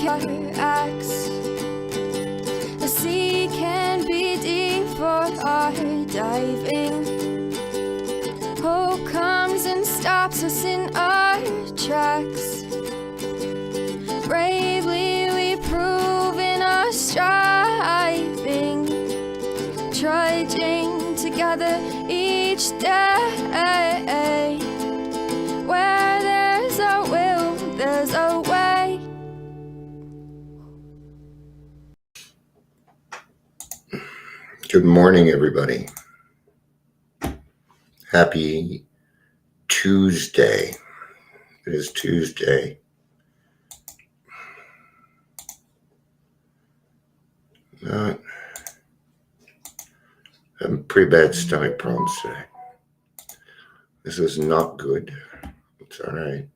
acts. The sea can be deep for our diving. Hope comes and stops us in our tracks. Bravely we prove in our striving, trudging together each day. Where there's a will, there's a way. Good morning, everybody. Happy Tuesday. It is Tuesday. Having pretty bad stomach problems today. This is not good. It's all right.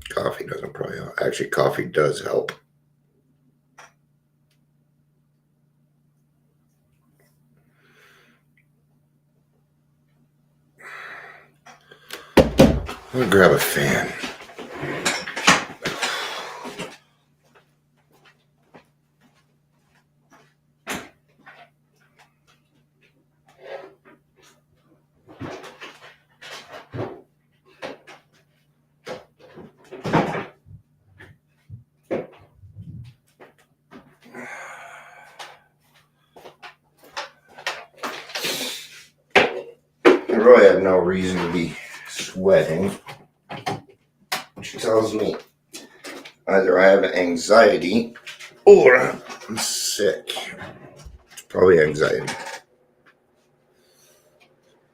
Coffee doesn't probably help. Actually, coffee does help. I'm gonna grab a fan. I really have no reason to be sweating, which tells me either I have anxiety or I'm sick. It's probably anxiety.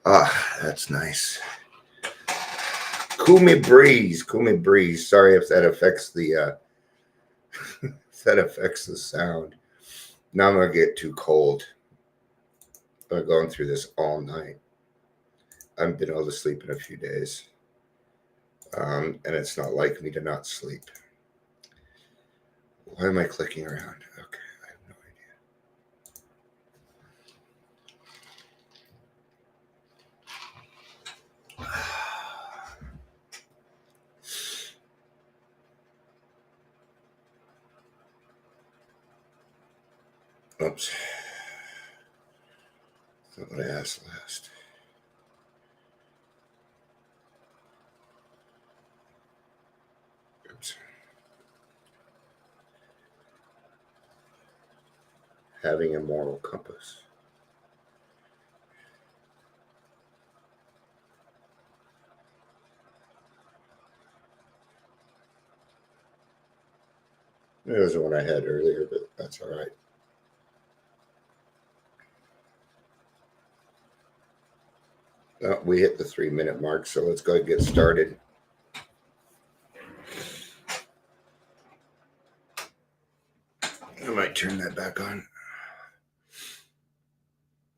That's nice. Cool me breeze. Sorry if that affects the sound. Now I'm gonna get too cold. I'm going through this all night. I haven't been able to sleep in a few days. And it's not like me to not sleep. Why am I clicking around? Okay, I have no idea. Oops. That's not what I asked last. Oops. Having a moral compass. It was the one I had earlier, but that's all right. We hit the 3-minute mark, so let's go ahead and get started. I might turn that back on.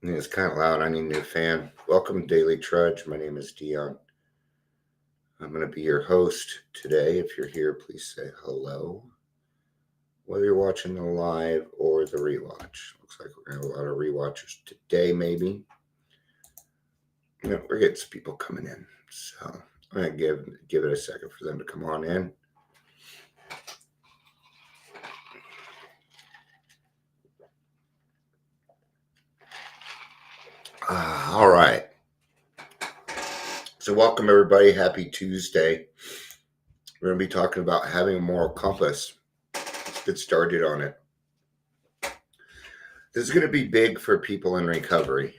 It's kind of loud. I need a new fan. Welcome to Daily Trudge. My name is Dion. I'm going to be your host today. If you're here, please say hello. Whether you're watching the live or the rewatch. Looks like we're going to have a lot of rewatchers today, maybe. We're getting some people coming in. So I'm going to give it a second for them to come on in. All right. So welcome, everybody. Happy Tuesday. We're going to be talking about having a moral compass. Let's get started on it. This is going to be big for people in recovery.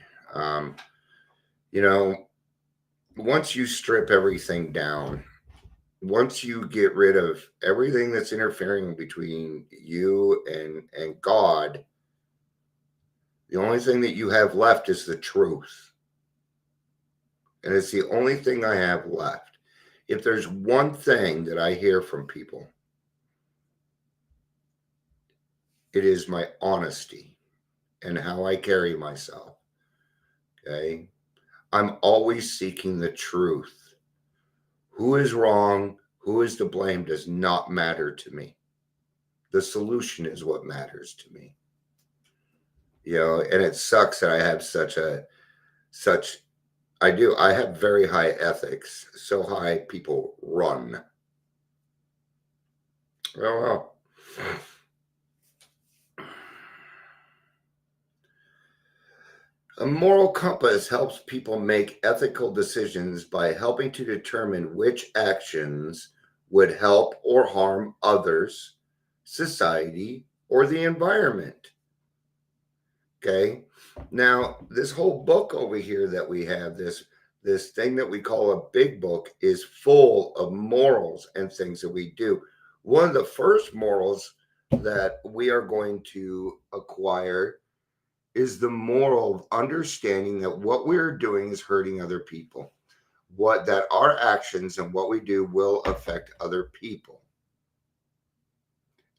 Once you strip everything down, once you get rid of everything that's interfering between you and God, the only thing that you have left is the truth. And it's the only thing I have left. If there's one thing that I hear from people, it is my honesty and how I carry myself. Okay? I'm always seeking the truth. Who is wrong, who is to blame does not matter to me. The solution is what matters to me. And it sucks that I have I have very high ethics, so high people run. Oh well. A moral compass helps people make ethical decisions by helping to determine which actions would help or harm others, society, or the environment. Okay. Now, this whole book over here that we have, this thing that we call a big book, is full of morals and things that we do. One of the first morals that we are going to acquire is the moral of understanding that what we're doing is hurting other people. What that our actions and what we do will affect other people.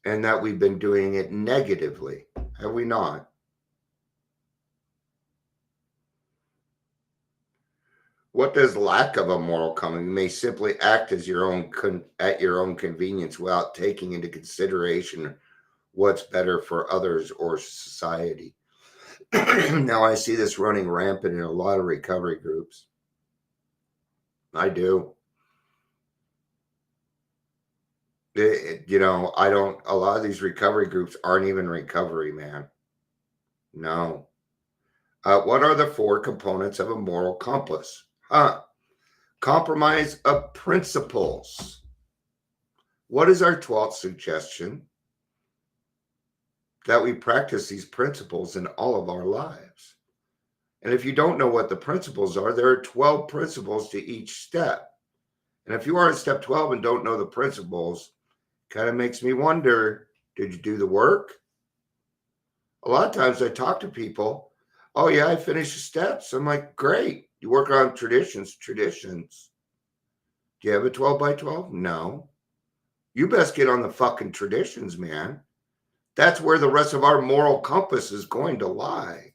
And that we've been doing it negatively. Have we not? What does lack of a moral compass? You may simply act as at your own convenience without taking into consideration what's better for others or society. Now I see this running rampant in a lot of recovery groups. I do. I don't. A lot of these recovery groups aren't even recovery, man. No. What are the 4 components of a moral compass? Compromise of principles. What is our 12th suggestion? That we practice these principles in all of our lives. And if you don't know what the principles are, there are 12 principles to each step. And if you are at step 12 and don't know the principles, kind of makes me wonder, did you do the work? A lot of times I talk to people, oh yeah, I finished the steps. I'm like, great. You work on traditions. Do you have a 12 by 12? No. You best get on the fucking traditions, man. That's where the rest of our moral compass is going to lie.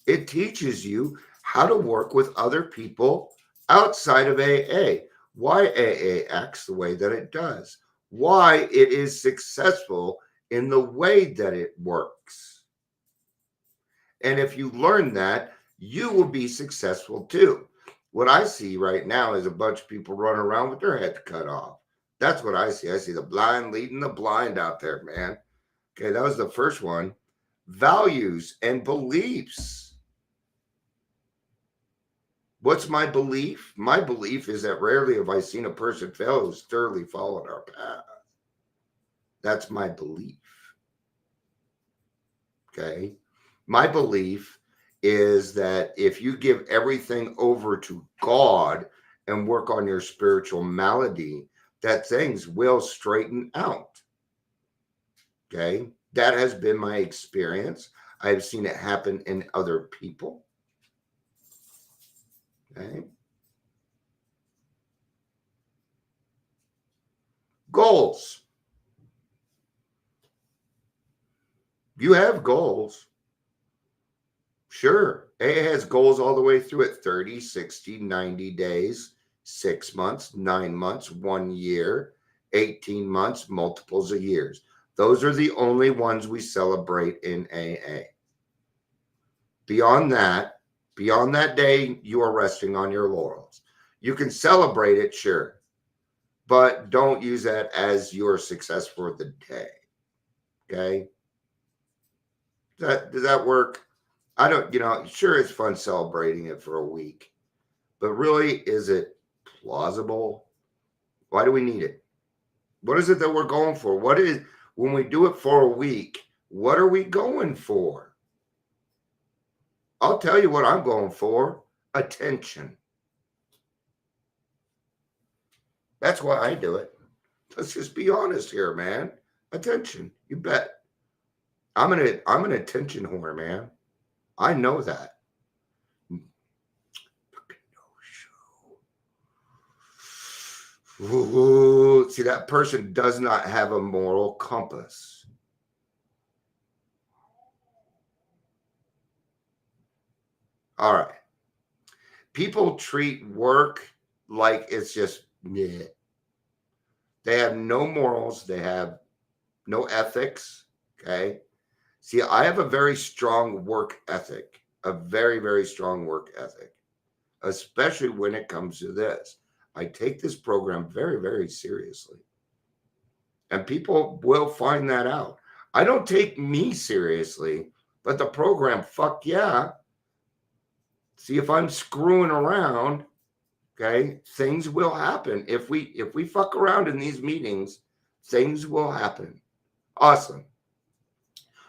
It teaches you how to work with other people outside of AA. Why AA acts the way that it does. Why it is successful in the way that it works. And if you learn that, you will be successful too. What I see right now is a bunch of people running around with their heads cut off. That's what I see. I see the blind leading the blind out there, man. Okay, that was the first one. Values and beliefs. What's my belief? My belief is that rarely have I seen a person fail who's thoroughly followed our path. That's my belief. Okay. My belief is that if you give everything over to God and work on your spiritual malady, that things will straighten out. Okay. That has been my experience. I've seen it happen in other people. Okay. Goals. You have goals. Sure. AA has goals all the way through it: 30, 60, 90 days, 6 months, 9 months, 1 year, 18 months, multiples of years. Those are the only ones we celebrate in AA. Beyond that day, you are resting on your laurels. You can celebrate it, sure, but don't use that as your success for the day. Okay? Does that work? I don't, sure, it's fun celebrating it for a week, but really, is it plausible? Why do we need it? What is it that we're going for? When we do it for a week, what are we going for? I'll tell you what I'm going for: attention. That's why I do it. Let's just be honest here, man. Attention, you bet. I'm an attention whore, man. I know that. Ooh, see, that person does not have a moral compass. All right. People treat work like it's just, yeah. They have no morals. They have no ethics. Okay. See, I have a very strong work ethic, a very, very strong work ethic, especially when it comes to this. I take this program very, very seriously. And people will find that out. I don't take me seriously, but the program, fuck yeah. See, if I'm screwing around, okay, things will happen. If we fuck around in these meetings, things will happen. Awesome.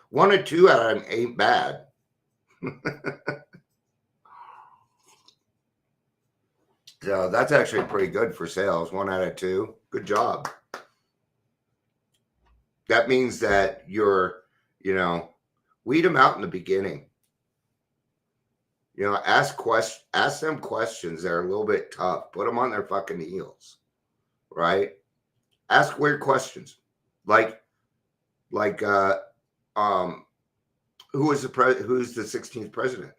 1 or 2 out of them ain't bad. So that's actually pretty good for sales. 1 out of 2. Good job. That means that you're, weed them out in the beginning. Ask them questions that are a little bit tough. Put them on their fucking heels, right? Ask weird questions, like, who's the 16th president?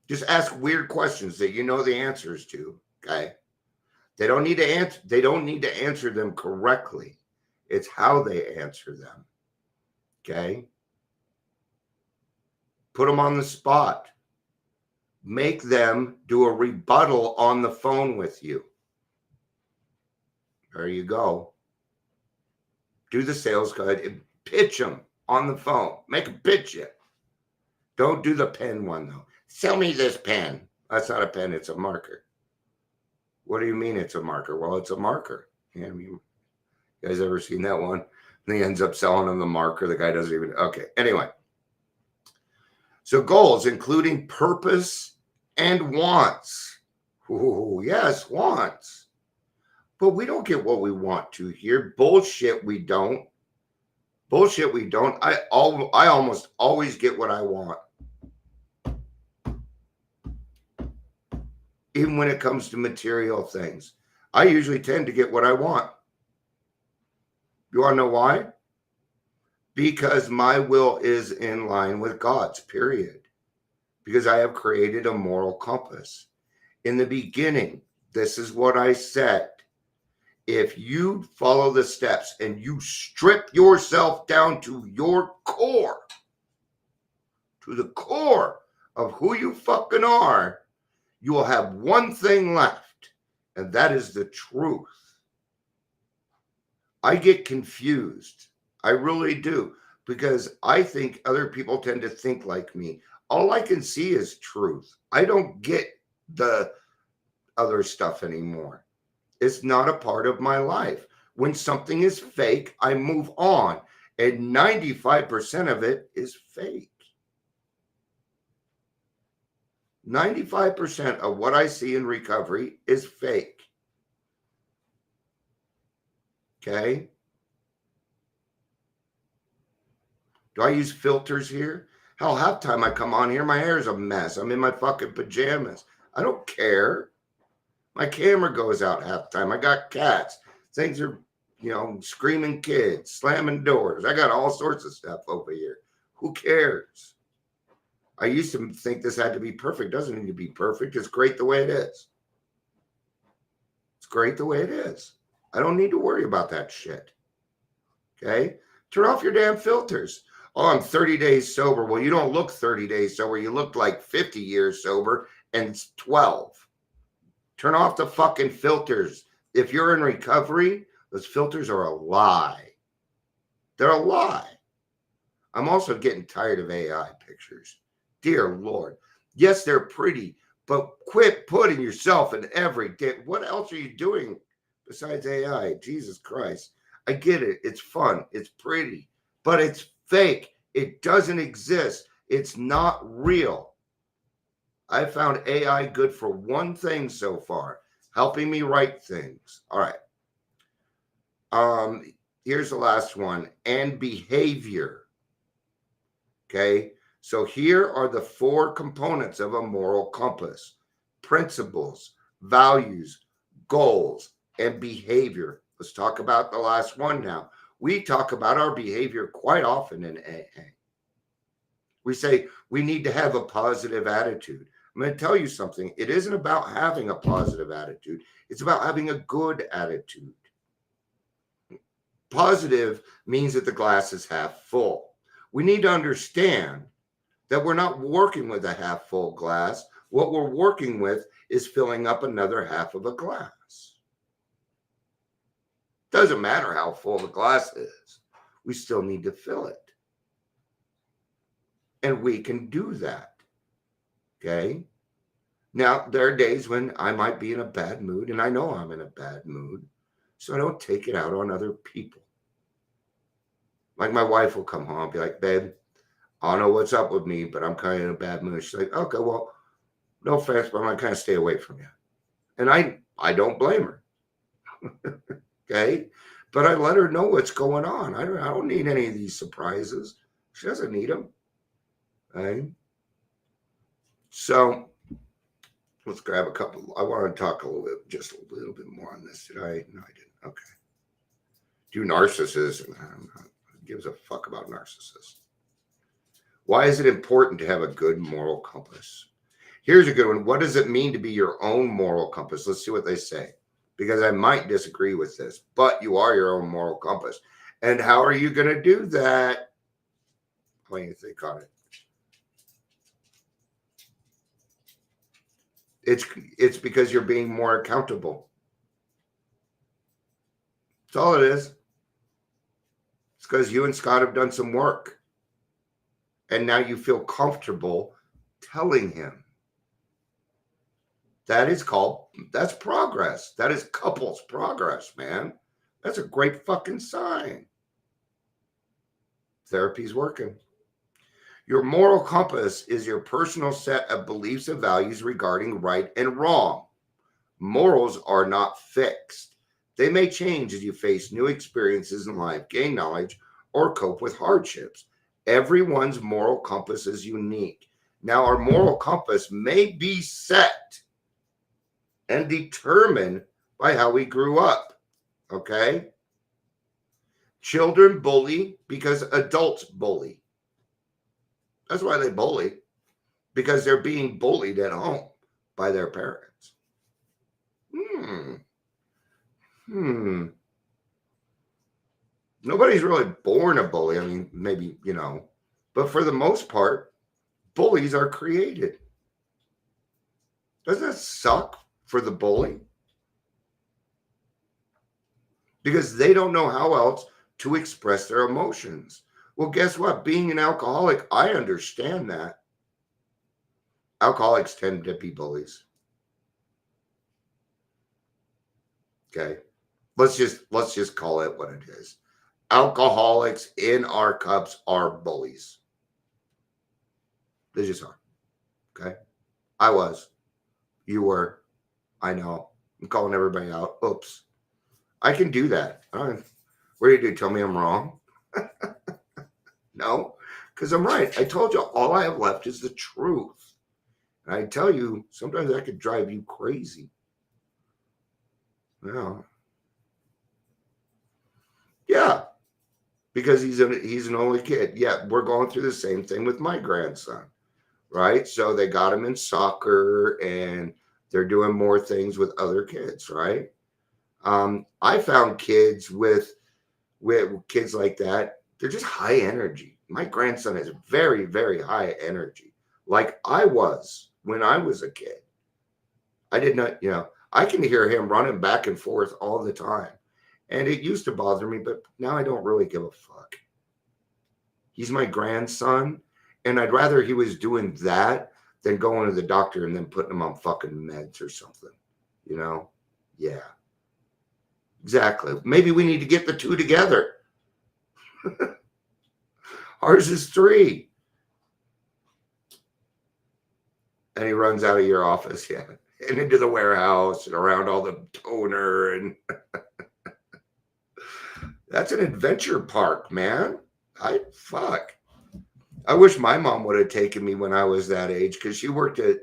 Just ask weird questions that you know the answers to. Okay, they don't need to answer. They don't need to answer them correctly. It's how they answer them. Okay. Put them on the spot. Make them do a rebuttal on the phone with you. There you go. Do the sales guide and pitch them on the phone. Make them pitch you. Don't do the pen one, though. Sell me this pen. That's not a pen. It's a marker. What do you mean it's a marker? Well, it's a marker. Yeah, I mean, you guys ever seen that one? And he ends up selling him the marker. The guy doesn't even. Okay. Anyway. So goals, including purpose and wants. Ooh, yes, wants. But we don't get what we want to here. Bullshit, we don't. Bullshit, we don't. I almost always get what I want. Even when it comes to material things. I usually tend to get what I want. You want to know why? Because my will is in line with God's, period. Because I have created a moral compass. In the beginning, this is what I said. If you follow the steps and you strip yourself down to your core, to the core of who you fucking are, you will have one thing left, and that is the truth. I get confused. I really do, because I think other people tend to think like me. All I can see is truth. I don't get the other stuff anymore. It's not a part of my life. When something is fake, I move on, and 95% of it is fake. 95% of what I see in recovery is fake. Okay? Do I use filters here? Hell, half time I come on here, my hair is a mess. I'm in my fucking pajamas. I don't care. My camera goes out half time. I got cats. Things are, screaming kids, slamming doors. I got all sorts of stuff over here. Who cares? I used to think this had to be perfect. It doesn't need to be perfect. It's great the way it is. It's great the way it is. I don't need to worry about that shit. Okay? Turn off your damn filters. Oh, I'm 30 days sober. Well, you don't look 30 days sober. You look like 50 years sober, and it's 12. Turn off the fucking filters. If you're in recovery, those filters are a lie. They're a lie. I'm also getting tired of AI pictures. Dear Lord. Yes, they're pretty, but quit putting yourself in every day. What else are you doing besides AI? Jesus Christ. I get it. It's fun. It's pretty, but it's fake. It doesn't exist. It's not real. I found AI good for one thing so far, helping me write things. All right. Here's the last one. And behavior. Okay. So here are the 4 components of a moral compass: principles, values, goals, and behavior. Let's talk about the last one now. We talk about our behavior quite often in AA. We say we need to have a positive attitude. I'm going to tell you something. It isn't about having a positive attitude. It's about having a good attitude. Positive means that the glass is half full. We need to understand that we're not working with a half full glass. What we're working with is filling up another half of a glass. Doesn't matter how full the glass is, we still need to fill it. And we can do that. Okay? Now, there are days when I might be in a bad mood, and I know I'm in a bad mood, so I don't take it out on other people. Like my wife will come home and be like, babe, I don't know what's up with me, but I'm kind of in a bad mood. She's like, okay, well, no offense, but I'm going to kind of stay away from you. And I don't blame her. Okay? But I let her know what's going on. I don't need any of these surprises. She doesn't need them. Okay? So let's grab a couple. I want to talk just a little bit more on this. Did I? No, I didn't. Okay. Do narcissists. Who gives a fuck about narcissists? Why is it important to have a good moral compass? Here's a good one. What does it mean to be your own moral compass? Let's see what they say. Because I might disagree with this, but you are your own moral compass. And how are you going to do that? What do you think on it? It's because you're being more accountable. That's all it is. It's because you and Scott have done some work. And now you feel comfortable telling him. That's progress. That is couples progress, man. That's a great fucking sign. Therapy's working. Your moral compass is your personal set of beliefs and values regarding right and wrong. Morals are not fixed. They may change as you face new experiences in life, gain knowledge, or cope with hardships. Everyone's moral compass is unique. Now, our moral compass may be set and determined by how we grew up. Okay? Children bully because adults bully. That's why they bully, because they're being bullied at home by their parents. Nobody's really born a bully. I mean, maybe, but for the most part, bullies are created. Doesn't that suck for the bully? Because they don't know how else to express their emotions. Well, guess what? Being an alcoholic, I understand that. Alcoholics tend to be bullies. Okay. Let's just call it what it is. Alcoholics in our cups are bullies. They just are. Okay. I was. You were. I know. I'm calling everybody out. Oops. I can do that. What do you do? Tell me I'm wrong? No, because I'm right. I told you all I have left is the truth. And I tell you, sometimes that could drive you crazy. Yeah, because he's an only kid. Yeah, we're going through the same thing with my grandson, right? So they got him in soccer, and they're doing more things with other kids, right? I found kids with kids like that. They're just high energy. My grandson is very, very high energy, like I was when I was a kid. I did not, I can hear him running back and forth all the time. And it used to bother me, but now I don't really give a fuck. He's my grandson, and I'd rather he was doing that than going to the doctor and then putting him on fucking meds or something. Yeah. Exactly. Maybe we need to get the two together. Ours is 3. And he runs out of your office, yeah, and into the warehouse and around all the toner. And that's an adventure park, man. I wish my mom would have taken me when I was that age, because she worked at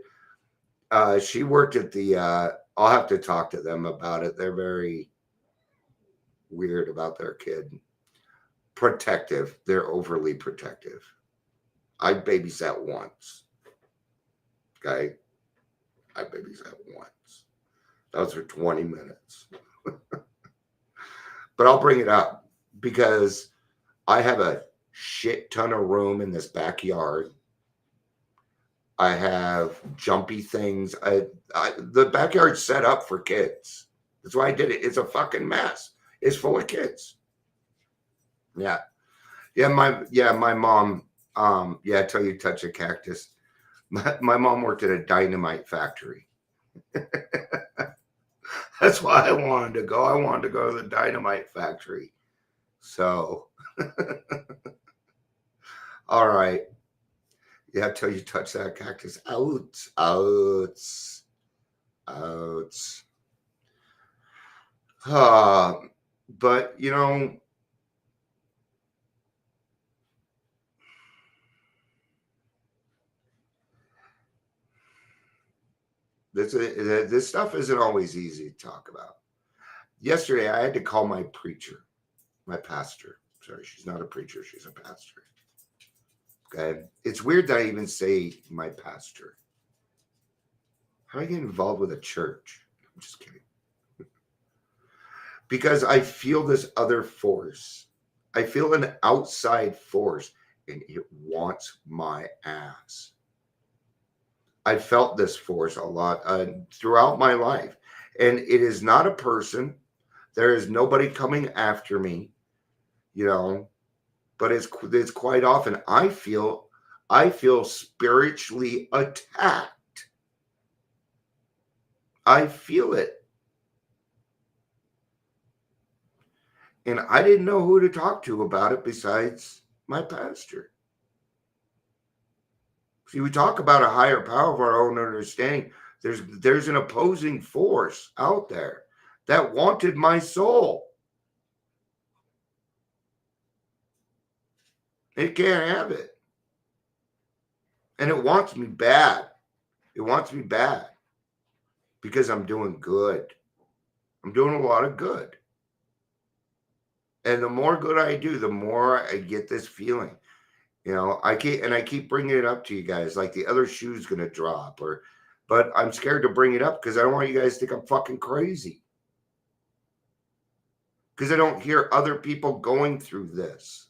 the, I'll have to talk to them about it. They're very weird about their kid. Protective. They're overly protective. I babysat once. Okay. I babysat once. That was for 20 minutes. But I'll bring it up. because I have a shit ton of room in this backyard. I have jumpy things. The backyard's set up for kids. That's why I did it. It's a fucking mess. It's full of kids. Yeah. My mom, I tell you, touch a cactus. My mom worked at a dynamite factory. That's why I wanted to go. I wanted to go to the dynamite factory. So, all right. Yeah, till you touch that cactus. Outs. But, you know, this stuff isn't always easy to talk about. Yesterday, I had to call my preacher, my pastor. Sorry, she's not a preacher. She's a pastor. Okay. It's weird that I even say my pastor. How do I get involved with a church? I'm just kidding. Because I feel this other force. I feel an outside force, and it wants my ass. I felt this force a lot throughout my life. And it is not a person. There is nobody coming after me, you know, but it's quite often I feel spiritually attacked. I feel it. And I didn't know who to talk to about it besides my pastor. See, we talk about a higher power of our own understanding. There's an opposing force out there that wanted my soul. It can't have it. And it wants me bad. It wants me bad because I'm doing good. I'm doing a lot of good. And the more good I do, the more I get this feeling. You know, I keep bringing it up to you guys like the other shoe's going to drop but I'm scared to bring it up because I don't want you guys to think I'm fucking crazy. Because I don't hear other people going through this.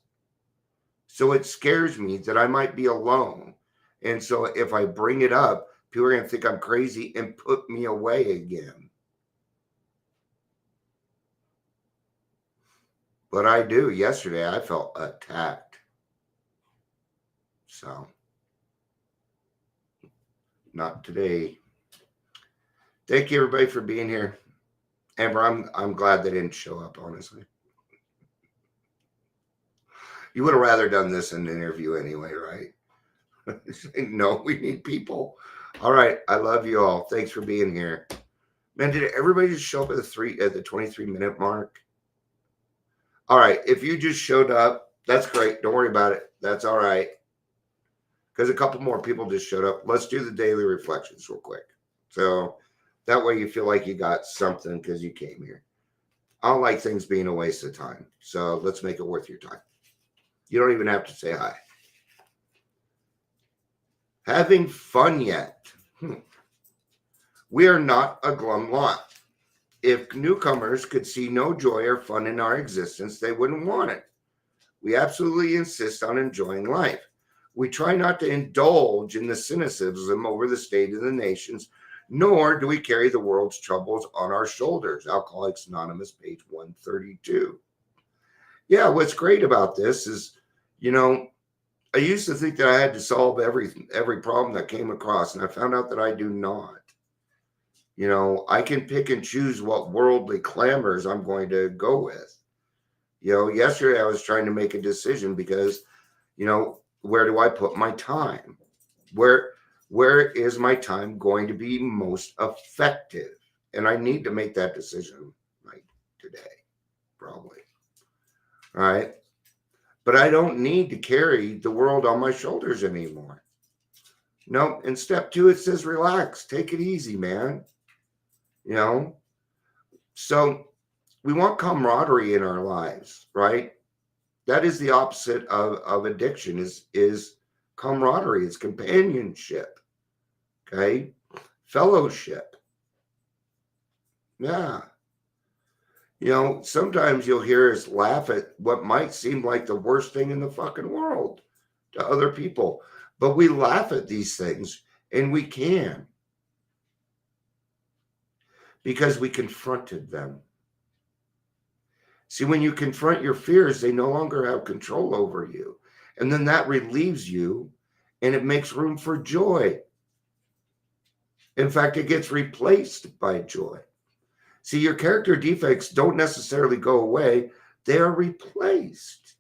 So it scares me that I might be alone. And so if I bring it up, people are going to think I'm crazy and put me away again. But I do. Yesterday, I felt attacked. So, not today. Thank you, everybody, for being here. Amber, I'm glad they didn't show up, honestly. You would have rather done this in an interview anyway, right? No, we need people. All right. I love you all. Thanks for being here. Man, did everybody just show up at the 23-minute mark? All right. If you just showed up, that's great. Don't worry about it. That's all right. Because a couple more people just showed up. Let's do the daily reflections real quick. So that way you feel like you got something because you came here. I don't like things being a waste of time. So let's make it worth your time. You don't even have to say hi. Having fun yet? We are not a glum lot. If newcomers could see no joy or fun in our existence, they wouldn't want it. We absolutely insist on enjoying life. We try not to indulge in the cynicism over the state of the nations, nor do we carry the world's troubles on our shoulders. Alcoholics Anonymous, page 132. Yeah, what's great about this is, you know, I used to think that I had to solve every problem that came across, and I found out that I do not. You know, I can pick and choose what worldly clamors I'm going to go with. You know, yesterday I was trying to make a decision because, you know, where do I put my time? Where is my time going to be most effective? And I need to make that decision like today, probably. All right. But I don't need to carry the world on my shoulders anymore. No, in step 2, it says relax, take it easy, man. You know, so we want camaraderie in our lives, right? That is the opposite of addiction is camaraderie, it's companionship, okay? Fellowship. Yeah. Sometimes you'll hear us laugh at what might seem like the worst thing in the fucking world to other people. But we laugh at these things, and we can, because we confronted them. See, when you confront your fears, they no longer have control over you. And then that relieves you, and it makes room for joy. In fact, it gets replaced by joy. See, your character defects don't necessarily go away, they are replaced.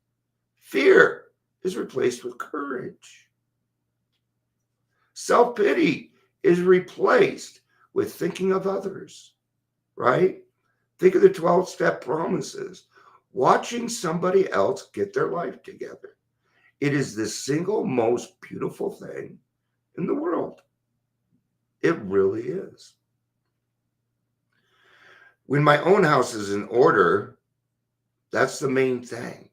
Fear is replaced with courage. Self-pity is replaced with thinking of others, right? Think of the 12-step promises. Watching somebody else get their life together. It is the single most beautiful thing in the world. It really is. When my own house is in order, that's the main thing.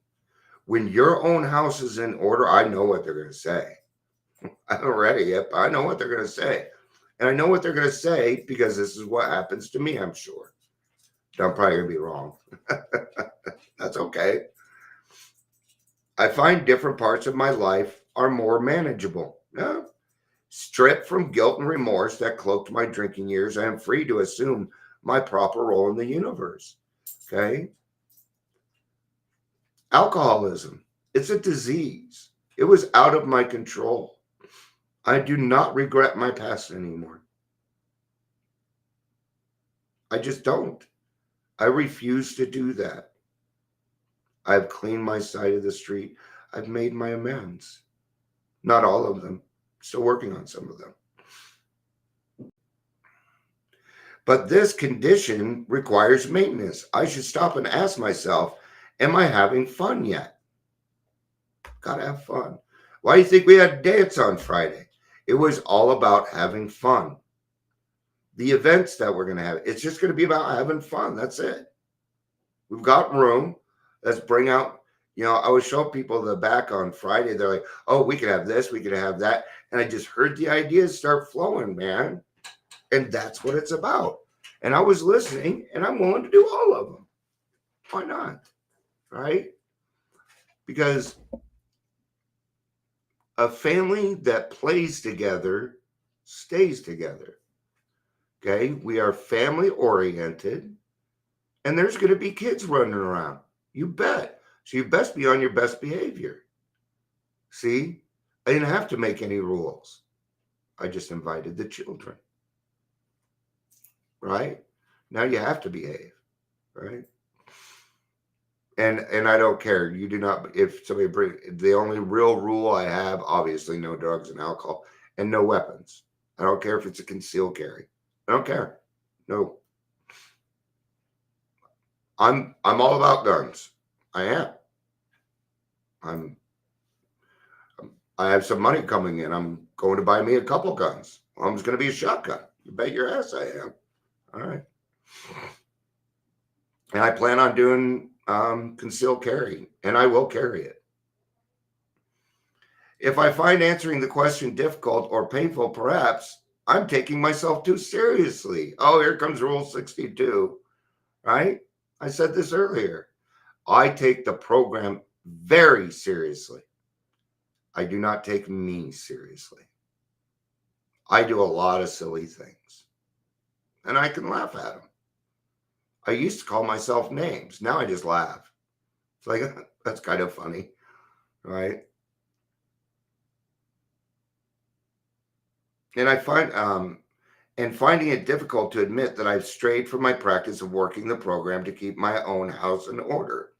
When your own house is in order, I know what they're going to say. I haven't read it yet, but I know what they're going to say. And I know what they're going to say because this is what happens to me, I'm sure. I'm probably going to be wrong. That's okay. I find different parts of my life are more manageable. Yeah. Stripped from guilt and remorse that cloaked my drinking years, I am free to assume my proper role in the universe. Okay. Alcoholism. It's a disease. It was out of my control. I do not regret my past anymore. I just don't. I refuse to do that. I've cleaned my side of the street. I've made my amends. Not all of them. Still working on some of them. But this condition requires maintenance. I should stop and ask myself, am I having fun yet? Gotta have fun. Why do you think we had a dance on Friday? It was all about having fun. The events that we're going to have, it's just going to be about having fun. That's it. We've got room. Let's bring out, I was showing people the back on Friday. They're like, oh, we could have this, we could have that. And I just heard the ideas start flowing, man. And that's what it's about. And I was listening, and I'm willing to do all of them. Why not? Right? Because a family that plays together stays together. Okay? We are family oriented, and there's going to be kids running around. You bet. So you best be on your best behavior. See? I didn't have to make any rules. I just invited the children. Right? Now you have to behave. Right? And I don't care. You do not, if somebody bring, the only real rule I have, obviously no drugs and alcohol and no weapons. I don't care if it's a concealed carry. I don't care. No. I'm all about guns. I am. I have some money coming in. I'm going to buy me a couple guns. I'm just going to be a shotgun. You bet your ass I am. All right. And I plan on doing concealed carry, and I will carry it. If I find answering the question difficult or painful, perhaps I'm taking myself too seriously. Oh, here comes Rule 62, right? I said this earlier. I take the program very seriously. I do not take me seriously. I do a lot of silly things, and I can laugh at them. I used to call myself names. Now I just laugh. It's like, that's kind of funny, right? And I find, finding it difficult to admit that I've strayed from my practice of working the program to keep my own house in order.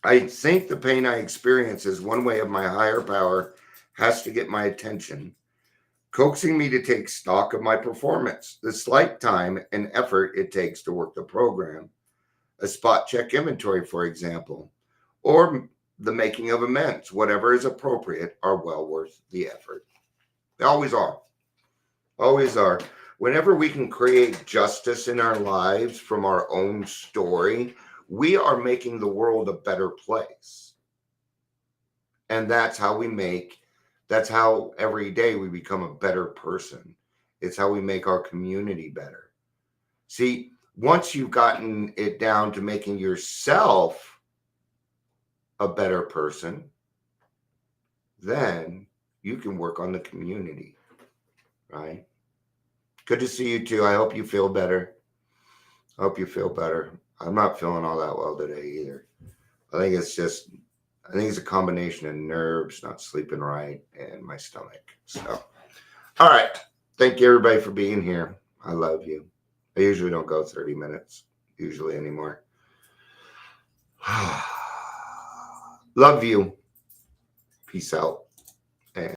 I think the pain I experience is one way of my higher power has to get my attention, coaxing me to take stock of my performance, the slight time and effort it takes to work the program, a spot check inventory, for example, or the making of amends, whatever is appropriate, are well worth the effort. They always are. Always are. Whenever we can create justice in our lives from our own story, we are making the world a better place. And that's how every day we become a better person. It's how we make our community better. See, once you've gotten it down to making yourself a better person, then you can work on the community, right? Good to see you too. I hope you feel better. I hope you feel better. I'm not feeling all that well today either. I think it's a combination of nerves, not sleeping right, and my stomach. So, all right. Thank you everybody for being here. I love you. I usually don't go 30 minutes, usually anymore. Love you. Peace out.